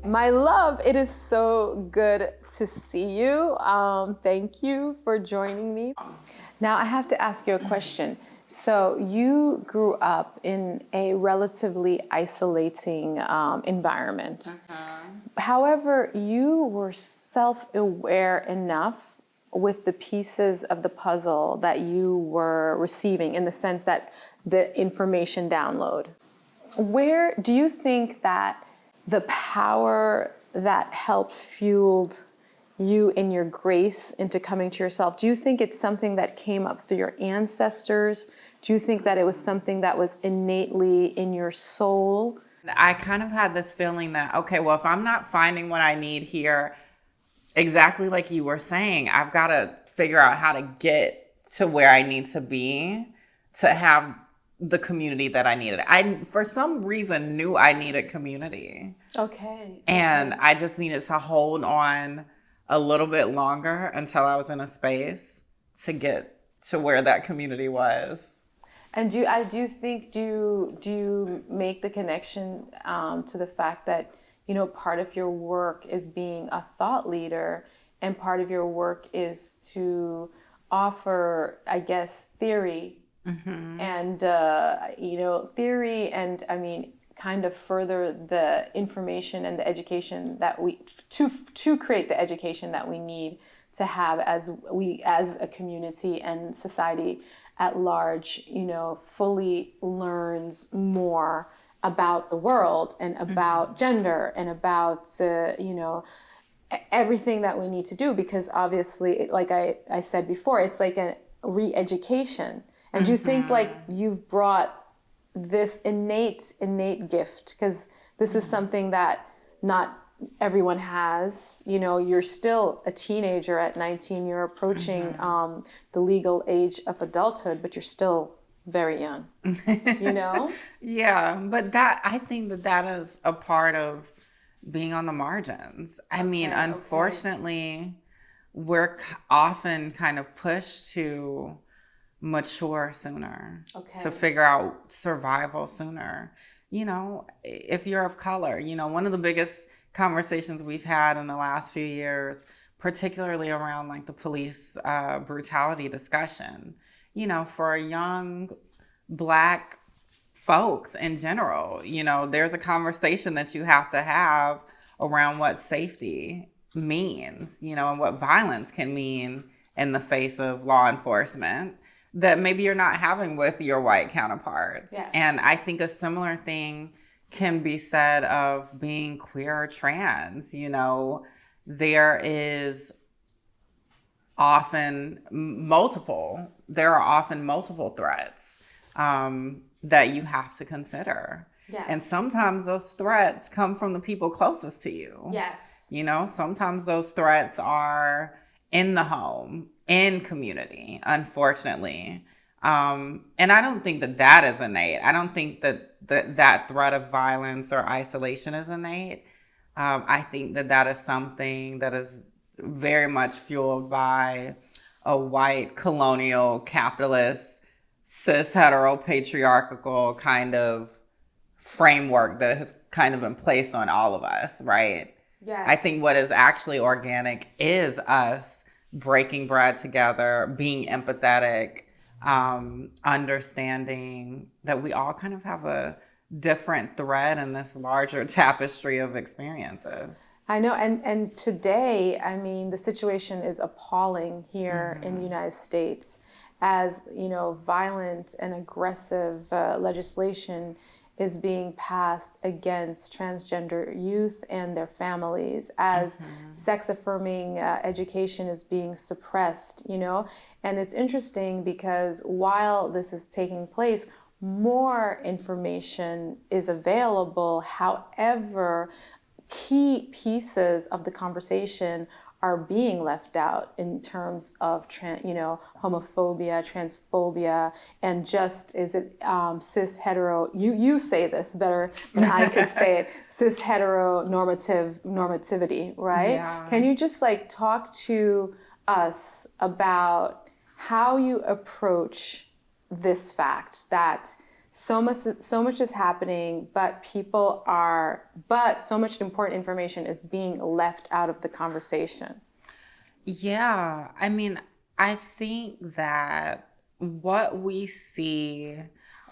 My love, it is so good to see you. Thank you for joining me. Now I have to ask you a question. So you grew up in a relatively isolating environment. However, you were self-aware enough with the pieces of the puzzle that you were receiving, in the sense that the information download. Where do you think that the power that helped fueled you in your grace into coming to yourself, do you think it's something that came up through your ancestors? Do you think that it was something that was innately in your soul? I kind of had this feeling that, okay, well, if I'm not finding what I need here, exactly like you were saying, I've got to figure out how to get to where I need to be to have the community that I needed. I, for some reason, knew I needed community. Okay. And I just needed to hold on a little bit longer until I was in a space to get to where that community was. And do you make the connection to the fact that, you know, part of your work is being a thought leader, and part of your work is to offer, I guess, theory and, theory and, I mean, kind of further the information and the education that to create the education that we need to have as a community and society at large, you know, fully learns more about the world and about gender and about, everything that we need to do, because obviously, like I said before, it's like a re-education. And do you think like you've brought this innate gift, because this is something that not everyone has, you know, you're still a teenager at 19, you're approaching the legal age of adulthood, but you're still very young, you know? Yeah, but I think that is a part of being on the margins. I mean, unfortunately, we're often kind of pushed to mature sooner, to figure out survival sooner. You know, if you're of color, you know, one of the biggest conversations we've had in the last few years, particularly around like the police brutality discussion, you know, for young Black folks in general, you know, there's a conversation that you have to have around what safety means, you know, and what violence can mean in the face of law enforcement that maybe you're not having with your white counterparts. Yes. And I think a similar thing can be said of being queer or trans. You know, there are often multiple threats that you have to consider. Yes. And sometimes those threats come from the people closest to you. Yes. You know, sometimes those threats are in the home, in community, unfortunately. And I don't think that is innate. I don't think that threat of violence or isolation is innate. I think that is something that is very much fueled by a white, colonial, capitalist, cis, hetero, patriarchal kind of framework that has kind of been placed on all of us, right? Yes. I think what is actually organic is us breaking bread together, being empathetic, understanding that we all kind of have a different thread in this larger tapestry of experiences. I know, and today, I mean, the situation is appalling here in the United States, as, you know, violent and aggressive legislation is being passed against transgender youth and their families, as sex-affirming education is being suppressed, you know? And it's interesting because while this is taking place, more information is available. However, key pieces of the conversation are being left out in terms of, homophobia, transphobia, and just, is it cis hetero? You say this better than I could say it. Cis hetero normativity, right? Yeah. Can you just like talk to us about how you approach this fact that so much is happening, but so much important information is being left out of the conversation. Yeah, I mean, I think that what we see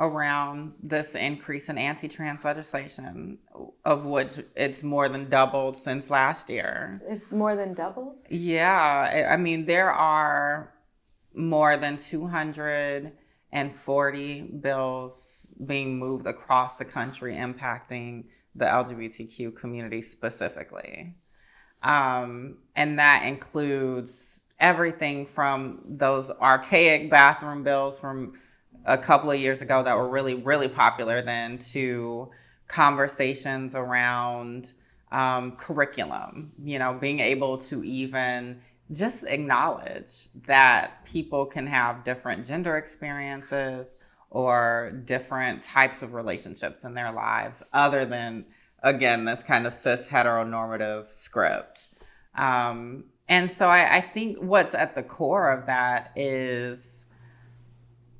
around this increase in anti-trans legislation, of which it's more than doubled since last year. It's more than doubled? Yeah, I mean, there are more than 240 bills being moved across the country impacting the LGBTQ community specifically. And that includes everything from those archaic bathroom bills from a couple of years ago that were really, really popular then, to conversations around curriculum, being able to even just acknowledge that people can have different gender experiences or different types of relationships in their lives other than, again, this kind of cis heteronormative script. And so I think what's at the core of that is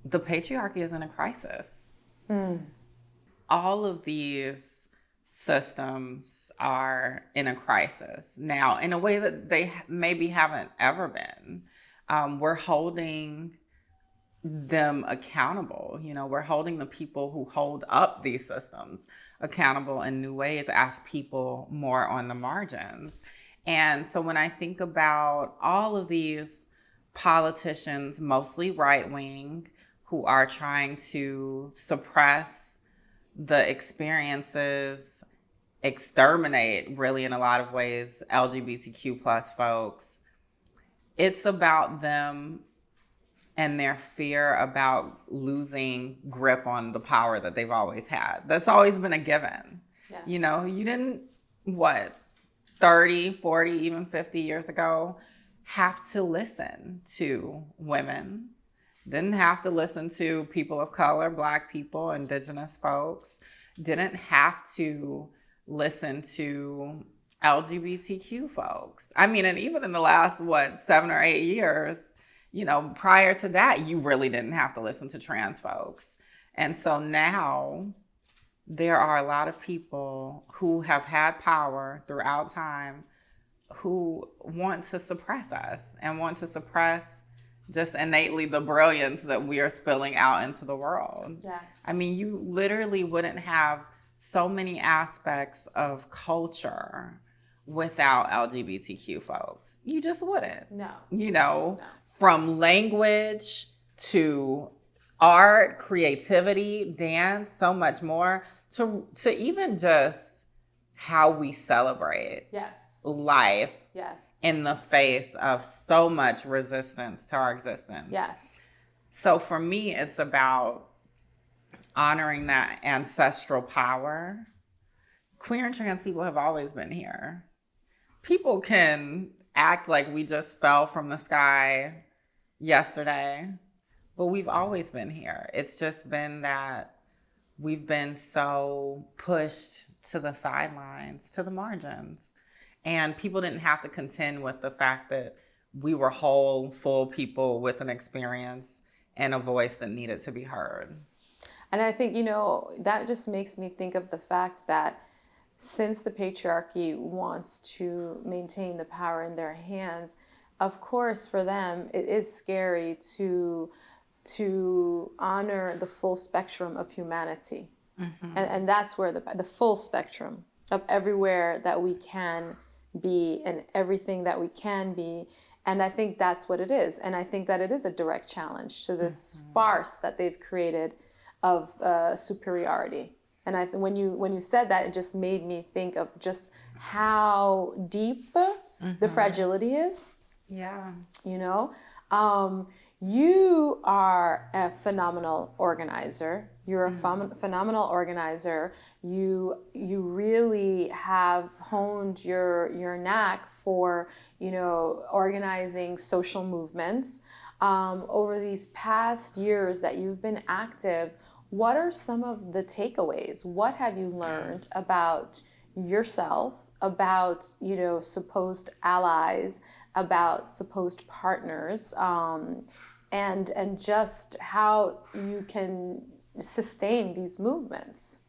the patriarchy is in a crisis. All of these systems are in a crisis now in a way that they maybe haven't ever been. We're holding them accountable. We're holding the people who hold up these systems accountable in new ways as people more on the margins. And so when I think about all of these politicians, mostly right-wing, who are trying to suppress the experiences, exterminate, really in a lot of ways, LGBTQ plus folks, it's about them and their fear about losing grip on the power that they've always had. That's always been a given. Yes. You didn't, 30, 40, even 50 years ago, have to listen to women. Didn't have to listen to people of color, Black people, Indigenous folks. Didn't have to listen to LGBTQ folks. I mean, and even in the last, 7 or 8 years, prior to that, you really didn't have to listen to trans folks. And so now there are a lot of people who have had power throughout time who want to suppress us and want to suppress just innately the brilliance that we are spilling out into the world. Yes. I mean, you literally wouldn't have so many aspects of culture without LGBTQ folks. You just wouldn't. No. No. From language to art, creativity, dance, so much more, to even just how we celebrate life in the face of so much resistance to our existence. Yes. So for me, it's about honoring that ancestral power. Queer and trans people have always been here. People can act like we just fell from the sky yesterday, but we've always been here. It's just been that we've been so pushed to the sidelines, to the margins. And people didn't have to contend with the fact that we were whole, full people with an experience and a voice that needed to be heard. And I think, that just makes me think of the fact that since the patriarchy wants to maintain the power in their hands, of course, for them, it is scary to honor the full spectrum of humanity. Mm-hmm. And that's where the full spectrum of everywhere that we can be and everything that we can be. And I think that's what it is. And I think that it is a direct challenge to this farce that they've created of superiority. And when you said that, it just made me think of just how deep the fragility is. Yeah. You are a phenomenal organizer. You're a phenomenal organizer. You really have honed your knack for, organizing social movements. Over these past years that you've been active, what are some of the takeaways? What have you learned about yourself, about, supposed allies, about supposed partners, and just how you can sustain these movements?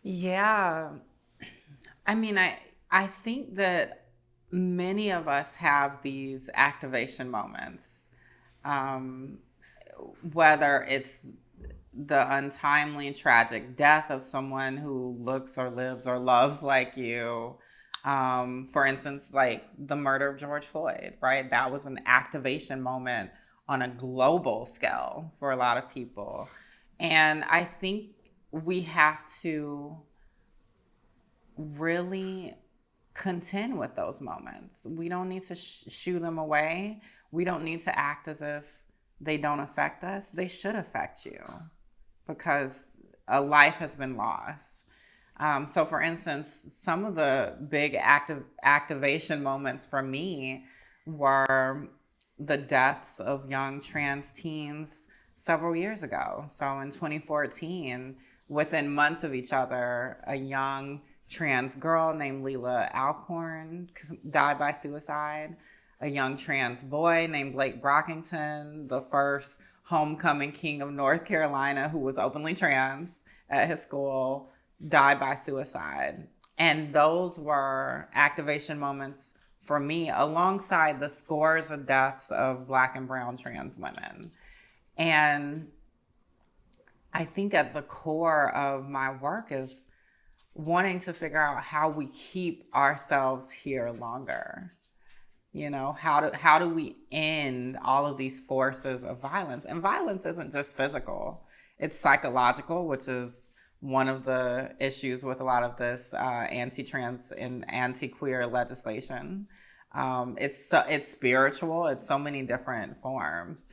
Yeah. I mean, I think that many of us have these activation moments, um, whether it's the untimely and tragic death of someone who looks or lives or loves like you. For instance, like the murder of George Floyd, right? That was an activation moment on a global scale for a lot of people. And I think we have to really contend with those moments. We don't need to shoo them away. We don't need to act as if they don't affect us. They should affect you because a life has been lost. So for instance, some of the big activation moments for me were the deaths of young trans teens several years ago. So in 2014, within months of each other, a young trans girl named Leela Alcorn died by suicide. A young trans boy named Blake Brockington, the first homecoming king of North Carolina who was openly trans at his school, died by suicide. And those were activation moments for me alongside the scores of deaths of Black and brown trans women. And I think at the core of my work is wanting to figure out how we keep ourselves here longer. You know, how do we end all of these forces of violence? And violence isn't just physical, it's psychological, which is one of the issues with a lot of this anti-trans and anti-queer legislation. It's spiritual, it's so many different forms.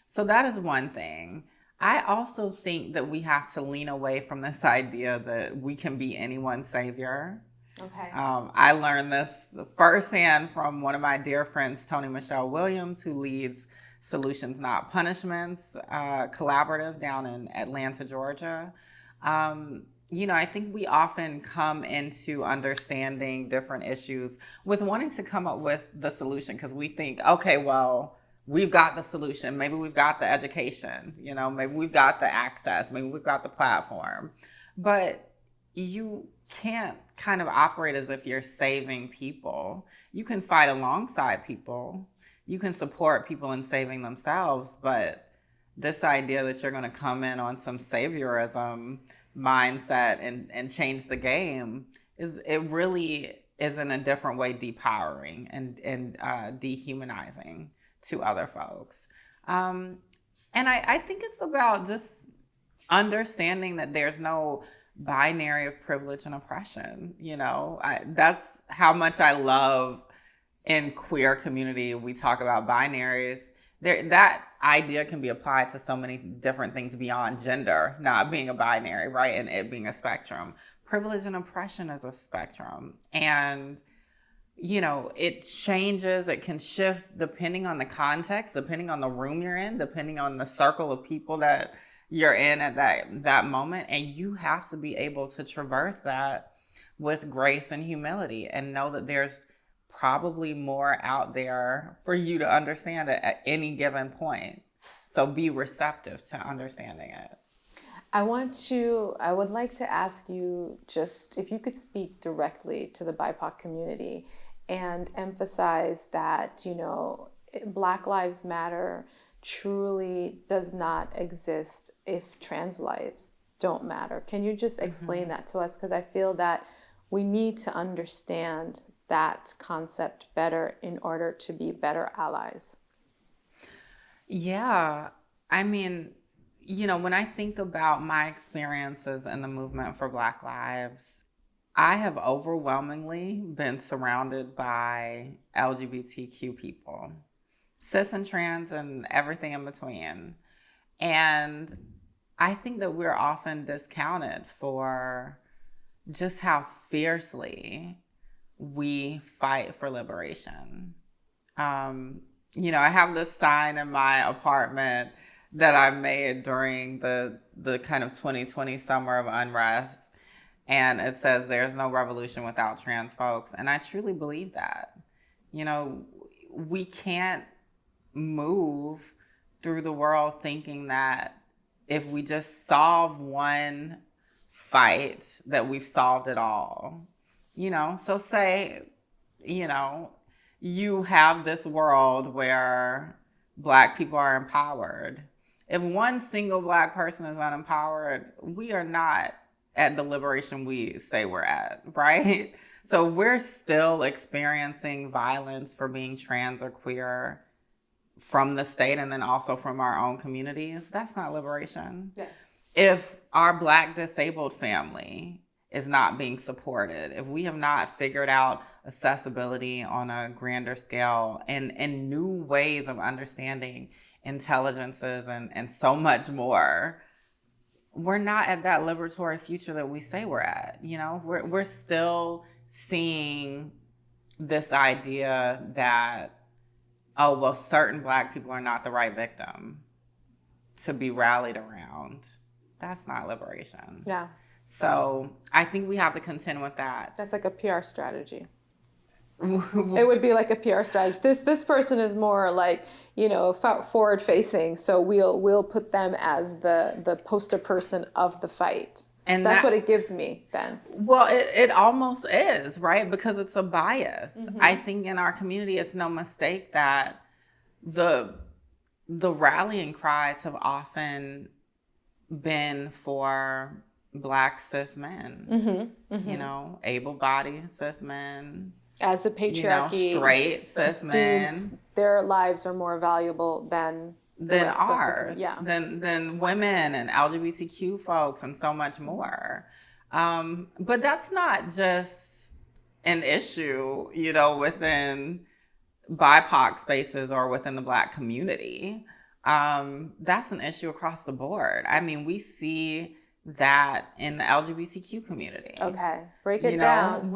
So that is one thing. I also think that we have to lean away from this idea that we can be anyone's savior. Okay. I learned this firsthand from one of my dear friends, Tony Michelle Williams, who leads Solutions Not Punishments collaborative down in Atlanta, Georgia. I think we often come into understanding different issues with wanting to come up with the solution because we think, okay, well, we've got the solution. Maybe we've got the education, maybe we've got the access, maybe we've got the platform. But you can't kind of operate as if you're saving people. You can fight alongside people. You can support people in saving themselves. But this idea that you're going to come in on some saviorism mindset and change the game it really is in a different way depowering and dehumanizing to other folks. And I think it's about just understanding that there's no binary of privilege and oppression. That's how much I love in queer community. We talk about binaries. That idea can be applied to so many different things beyond gender, not being a binary, right? And it being a spectrum. Privilege and oppression is a spectrum. And it changes, it can shift depending on the context, depending on the room you're in, depending on the circle of people that you're in at that moment. And you have to be able to traverse that with grace and humility and know that there's probably more out there for you to understand at any given point. So be receptive to understanding it. I would like to ask you just if you could speak directly to the BIPOC community and emphasize that, Black Lives Matter truly does not exist if trans lives don't matter. Can you just explain that to us? Because I feel that we need to understand that concept better in order to be better allies. Yeah. I mean, when I think about my experiences in the movement for Black Lives, I have overwhelmingly been surrounded by LGBTQ people, cis and trans and everything in between. And I think that we're often discounted for just how fiercely we fight for liberation. I have this sign in my apartment that I made during the kind of 2020 summer of unrest. And it says, there's no revolution without trans folks. And I truly believe that. We can't move through the world thinking that if we just solve one fight, that we've solved it all. So say, you have this world where Black people are empowered. If one single Black person is unempowered, we are not at the liberation we say we're at, right? So we're still experiencing violence for being trans or queer from the state and then also from our own communities. That's not liberation. Yes. If our Black disabled family is not being supported, if we have not figured out accessibility on a grander scale and new ways of understanding intelligences and so much more, we're not at that liberatory future that we say we're at. We're still seeing this idea that, oh, well, certain Black people are not the right victim to be rallied around. That's not liberation. Yeah. So I think we have to contend with that. That's like a PR strategy. It would be like a PR strategy. This person is more like, forward facing, so we'll put them as the poster person of the fight. And that's what it gives me then. Well, it almost is, right? Because it's a bias. Mm-hmm. I think in our community, it's no mistake that the rallying cries have often been for Black cis men, able-bodied cis men. As the patriarchy, straight cis men, their lives are more valuable than ours, than women and LGBTQ folks and so much more. But that's not just an issue, within BIPOC spaces or within the Black community. That's an issue across the board. I mean, we see that in the LGBTQ community. Okay, break it down.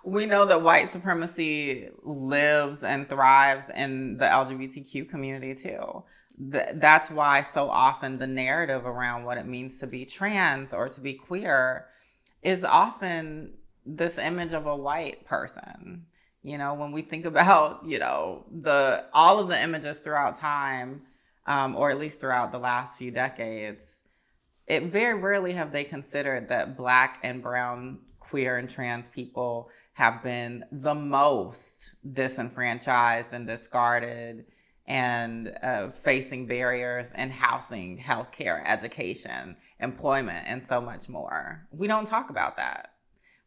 We know that white supremacy lives and thrives in the LGBTQ community too. That's why so often the narrative around what it means to be trans or to be queer is often this image of a white person. When we think about, all of the images throughout time, or at least throughout the last few decades, it very rarely have they considered that Black and brown, queer, and trans people have been the most disenfranchised and discarded and facing barriers in housing, healthcare, education, employment, and so much more. We don't talk about that.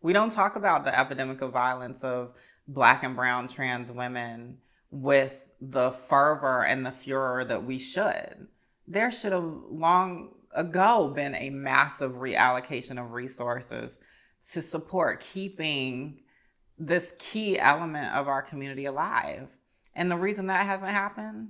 We don't talk about the epidemic of violence of Black and brown trans women with the fervor and the furor that we should. There should have long ago been a massive reallocation of resources to support keeping this key element of our community alive. And the reason that hasn't happened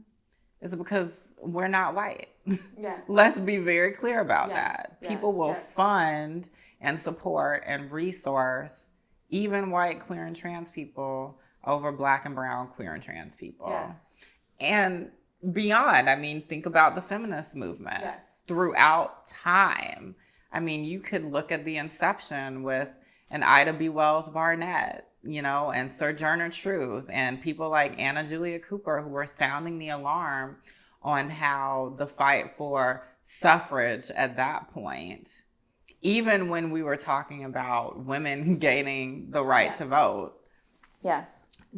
is because we're not white. Yes. Let's be very clear about that. People will fund and support and resource even white, queer, and trans people over Black and brown, queer, and trans people. Yes. And beyond, think about the feminist movement throughout time. You could look at the inception with an Ida B. Wells Barnett, and Sojourner Truth and people like Anna Julia Cooper, who were sounding the alarm on how the fight for suffrage at that point, even when we were talking about women gaining the right to vote,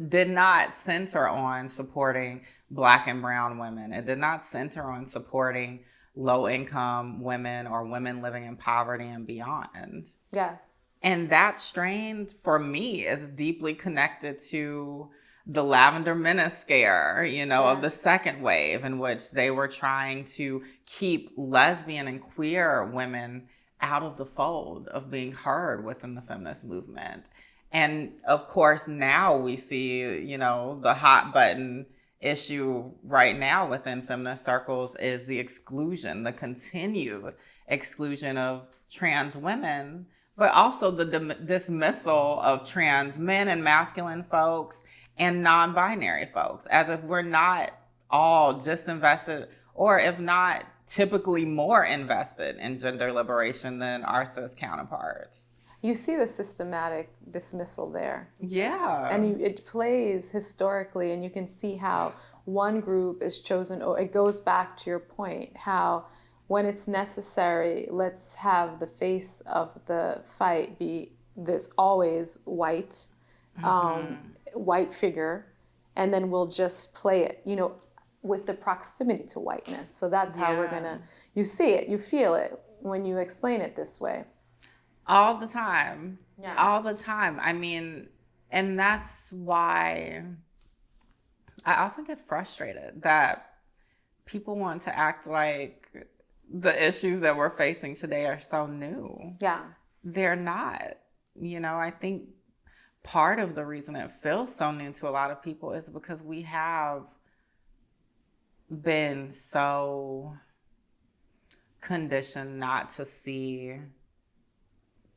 did not center on supporting Black and brown women. It did not center on supporting low-income women or women living in poverty and beyond. Yes. And that strain, for me, is deeply connected to the Lavender Menace scare, of the second wave, in which they were trying to keep lesbian and queer women out of the fold of being heard within the feminist movement. And of course, now we see, the hot button issue right now within feminist circles is the continued exclusion of trans women, but also the dismissal of trans men and masculine folks and non-binary folks, as if we're not all just invested, or if not typically more invested in gender liberation than our cis counterparts. You see the systematic dismissal there. Yeah. And it plays historically, and you can see how one group is chosen, or it goes back to your point, how when it's necessary, let's have the face of the fight be this always white, white figure, and then we'll just play it, with the proximity to whiteness. So that's how we're gonna, you see it, you feel it when you explain it this way. All the time. Yeah. All the time. I mean, and that's why I often get frustrated that people want to act like the issues that we're facing today are so new. Yeah. They're not. I think part of the reason it feels so new to a lot of people is because we have been so conditioned not to see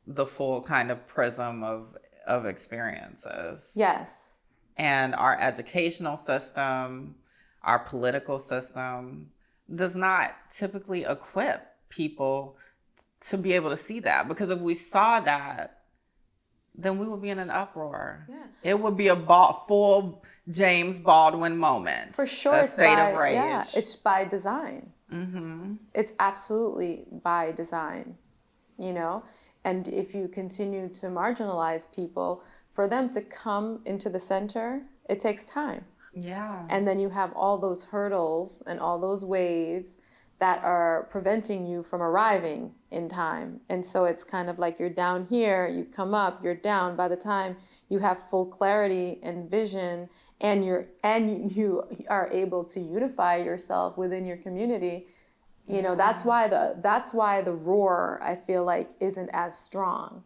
the full kind of prism of experiences. Yes. And our educational system, our political system does not typically equip people to be able to see that. Because if we saw that, then we would be in an uproar. Yeah. It would be a full James Baldwin moment. For sure. A state of rage. Yeah, it's by design. Mm-hmm. It's absolutely by design, And if you continue to marginalize people, for them to come into the center, it takes time. Yeah. And then you have all those hurdles and all those waves that are preventing you from arriving in time. And so it's kind of like you're down here, you come up, you're down. By the time you have full clarity and vision, and you are able to unify yourself within your community, that's why the roar, I feel like, isn't as strong,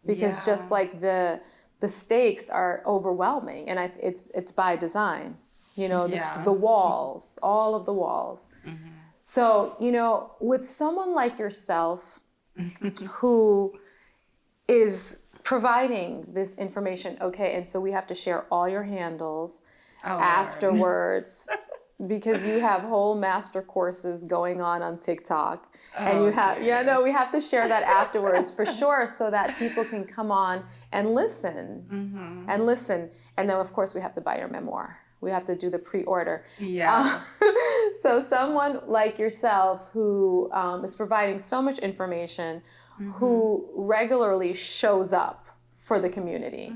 because just like the stakes are overwhelming, and it's by design. The walls, all of the walls. Mm-hmm. So, with someone like yourself who is providing this information, okay, and so we have to share all your handles afterwards because you have whole master courses going on TikTok. And you have, we have to share that afterwards for sure, so that people can come on and listen. Mm-hmm. And listen. And then, of course, we have to buy your memoir. We have to do the pre-order. Yeah. So someone like yourself who is providing so much information, who regularly shows up for the community,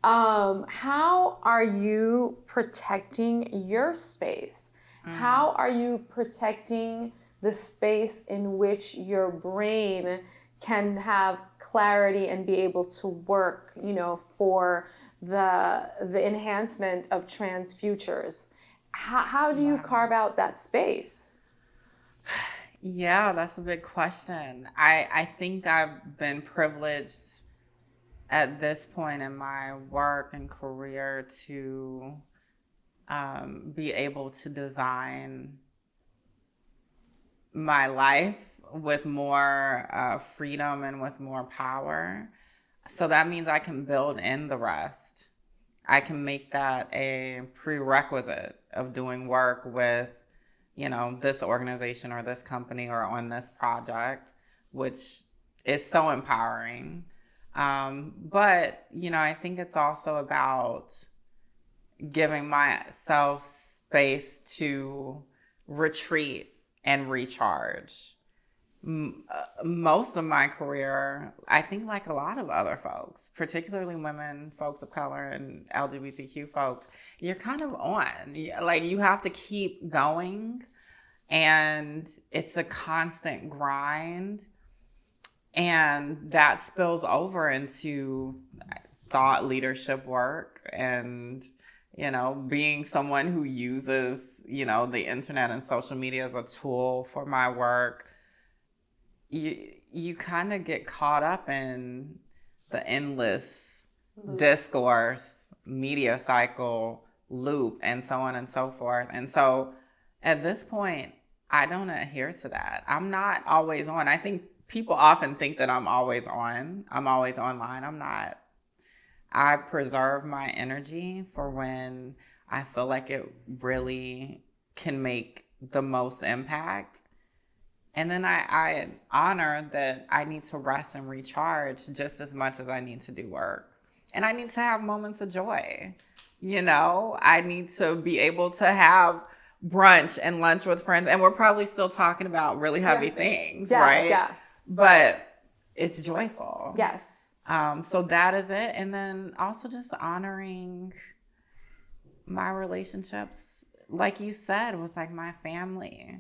how are you protecting your space? How are you protecting the space in which your brain can have clarity and be able to work, for the enhancement of trans futures? How do you carve out that space? Yeah, that's a big question. I think I've been privileged at this point in my work and career to be able to design my life with more freedom and with more power. So that means I can build in the rest. I can make that a prerequisite of doing work with, this organization or this company or on this project, which is so empowering. But, I think it's also about giving myself space to retreat and recharge. Most of my career, I think, like a lot of other folks, particularly women, folks of color, and LGBTQ folks, you're kind of on. Like, you have to keep going, and it's a constant grind. And that spills over into thought leadership work and, being someone who uses, the internet and social media as a tool for my work. You kind of get caught up in the endless discourse, media cycle, loop, and so on and so forth. And so at this point, I don't adhere to that. I'm not always on. I think people often think that I'm always on. I'm always online. I'm not. I preserve my energy for when I feel like it really can make the most impact. And then I honor that I need to rest and recharge just as much as I need to do work. And I need to have moments of joy. I need to be able to have brunch and lunch with friends, and we're probably still talking about really heavy things, right? Yeah. But it's joyful. Yes. So that is it. And then also just honoring my relationships, like you said, with like my family,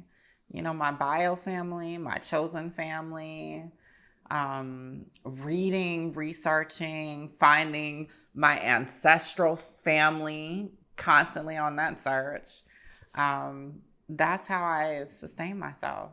you know, my bio family, my chosen family, reading, researching, finding my ancestral family, constantly on that search. That's how I sustain myself.